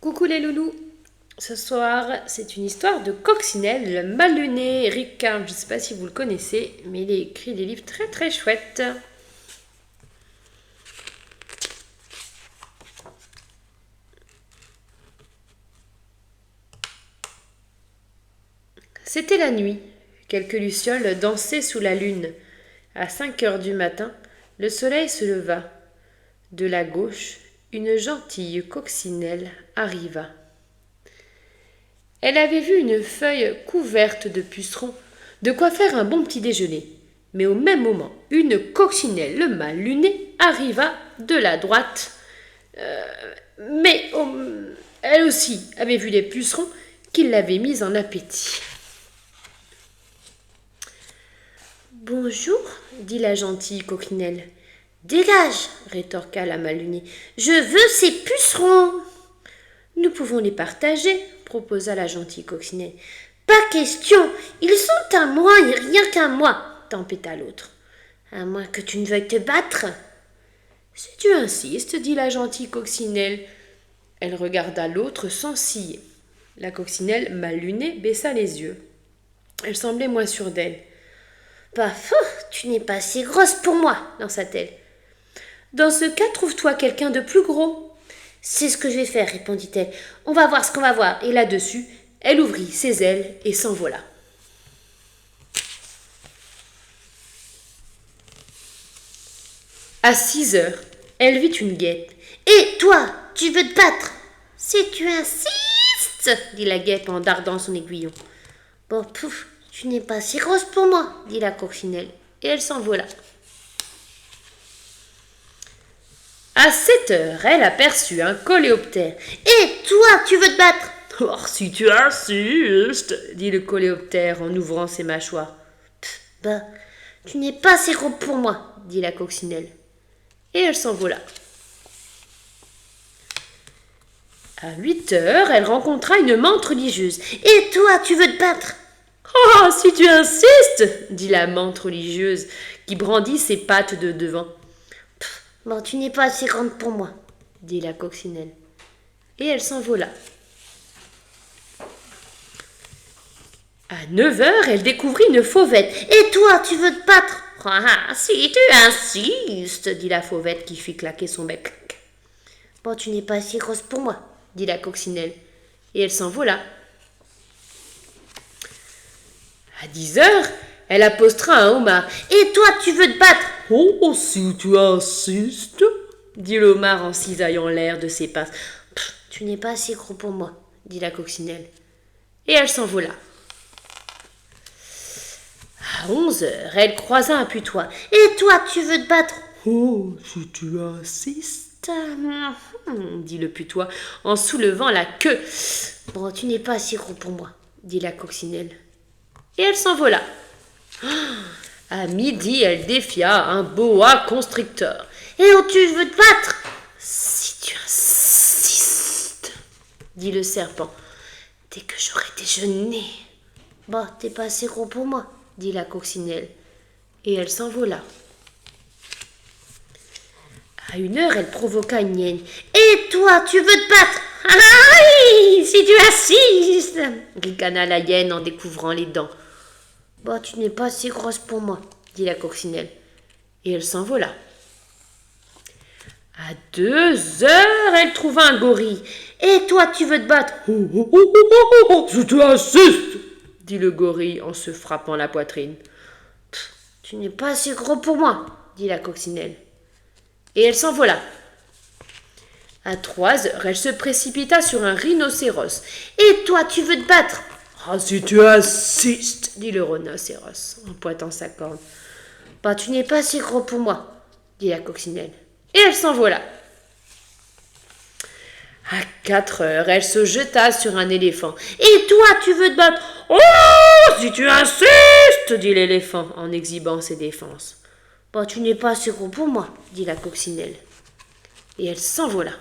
Coucou les loulous. Ce soir, c'est une histoire de Coccinelle, le malluné ricain. Je ne sais pas si vous le connaissez, mais il a écrit des livres très très chouettes. C'était la nuit. Quelques lucioles dansaient sous la lune. À 5 heures du matin, le soleil se leva. De la gauche, une gentille coccinelle arriva. Elle avait vu une feuille couverte de pucerons, de quoi faire un bon petit déjeuner. Mais au même moment, une coccinelle le mal luné arriva de la droite. Elle aussi avait vu les pucerons qui l'avaient mise en appétit. Bonjour, dit la gentille coccinelle. Dégage, rétorqua la mal lunée. Je veux ces pucerons. Nous pouvons les partager, proposa la gentille coccinelle. Pas question, ils sont à moi et rien qu'à moi, tempêta l'autre. À moins que tu ne veuilles te battre. Si tu insistes, dit la gentille coccinelle. Elle regarda l'autre sans ciller. La coccinelle, mal lunée, baissa les yeux. Elle semblait moins sûre d'elle. Bah, tu n'es pas assez grosse pour moi, lança-t-elle. Dans ce cas, trouve-toi quelqu'un de plus gros. C'est ce que je vais faire, répondit-elle. On va voir ce qu'on va voir. Et là-dessus, elle ouvrit ses ailes et s'envola. À 6 heures, elle vit une guêpe. Et toi, tu veux te battre? Si tu insistes, dit la guêpe en dardant son aiguillon. Bon, tu n'es pas si grosse pour moi, dit la coccinelle. Et elle s'envola. À 7 heures, elle aperçut un coléoptère. Et toi, tu veux te battre? Oh, si tu insistes, dit le coléoptère en ouvrant ses mâchoires. Tu n'es pas assez gros pour moi, dit la coccinelle. Et elle s'envola. À 8 heures, elle rencontra une menthe religieuse. Et toi, tu veux te battre? Oh, si tu insistes, dit la menthe religieuse qui brandit ses pattes de devant. Bon, tu n'es pas assez grande pour moi, dit la coccinelle. Et elle s'envola. À 9 heures, elle découvrit une fauvette. Et toi, tu veux te battre? Ah, si tu insistes, dit la fauvette qui fit claquer son bec. Bon, tu n'es pas assez grosse pour moi, dit la coccinelle. Et elle s'envola. À 10 heures, elle apostera un homard. Et toi, tu veux te battre? Oh, si tu insistes, dit le homard en cisaillant l'air de ses pinces. Tu n'es pas assez gros pour moi, dit la coccinelle. Et elle s'envola. À 11 heures, elle croisa un putois. Et toi, tu veux te battre? Oh, si tu insistes, dit le putois en soulevant la queue. Bon, tu n'es pas assez gros pour moi, dit la coccinelle. Et elle s'envola. À midi, elle défia un boa constrictor. Et où tu veux te battre? Si tu insistes, dit le serpent. Dès que j'aurai déjeuné. Bah, t'es pas assez gros pour moi, dit la coccinelle. Et elle s'envola. À 1 heure, elle provoqua une hyène. Et toi, tu veux te battre? Ah, si tu insistes, ricana la hyène en découvrant les dents. Bah, tu n'es pas assez grosse pour moi, dit la coccinelle. Et elle s'envola. À 2 heures, elle trouva un gorille. Et toi, tu veux te battre? Si tu insistes, dit le gorille en se frappant la poitrine. Tu n'es pas assez gros pour moi, dit la coccinelle. Et elle s'envola. À 3 heures, elle se précipita sur un rhinocéros. Et toi, tu veux te battre? Ah, si tu insistes, dit le rhinocéros en pointant sa corne. Bah, tu n'es pas assez gros pour moi, dit la coccinelle. Et elle s'envola. À 4 heures, elle se jeta sur un éléphant. Et toi, tu veux te battre? Oh, si tu insistes, dit l'éléphant en exhibant ses défenses. Bah, tu n'es pas assez gros pour moi, dit la coccinelle. Et elle s'envola.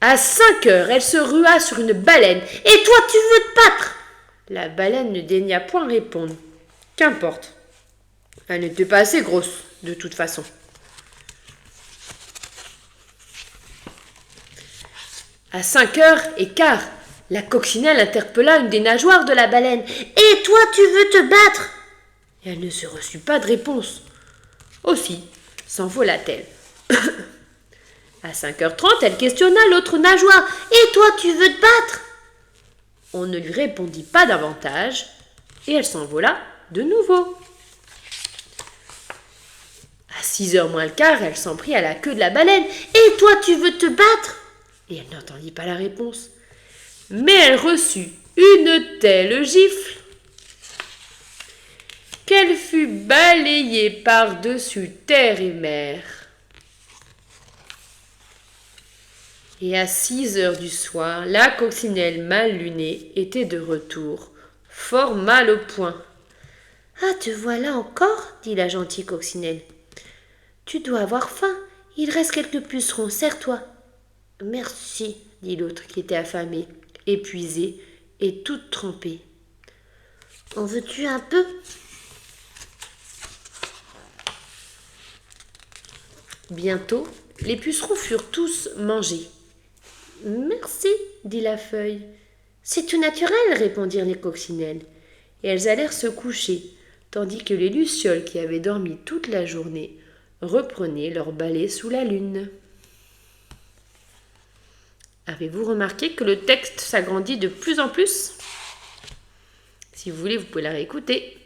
À 5 heures, elle se rua sur une baleine. Et toi, tu veux te battre? La baleine ne daigna point répondre. Qu'importe. Elle n'était pas assez grosse, de toute façon. À 5h15, la coccinelle interpella une des nageoires de la baleine. « Et toi, tu veux te battre ?» Et elle ne se reçut pas de réponse. Aussi s'envola-t-elle. À 5h30, elle questionna l'autre nageoire. « Et toi, tu veux te battre ?» On ne lui répondit pas davantage et elle s'envola de nouveau. À 6h moins le quart, elle s'en prit à la queue de la baleine. « Et toi, tu veux te battre ?» Et elle n'entendit pas la réponse. Mais elle reçut une telle gifle qu'elle fut balayée par-dessus terre et mer. Et à 6h du soir, la coccinelle mal lunée était de retour, fort mal au poing. « Ah, te voilà encore ?» dit la gentille coccinelle. « Tu dois avoir faim, il reste quelques pucerons, serre-toi. »« Merci, » dit l'autre qui était affamée, épuisée et toute trempée. « En veux-tu un peu ?» Bientôt, les pucerons furent tous mangés. « Merci, » dit la feuille. « C'est tout naturel, » répondirent les coccinelles, et elles allèrent se coucher, tandis que les lucioles qui avaient dormi toute la journée reprenaient leur balai sous la lune. Avez-vous remarqué que le texte s'agrandit de plus en plus ? Si vous voulez, vous pouvez la réécouter.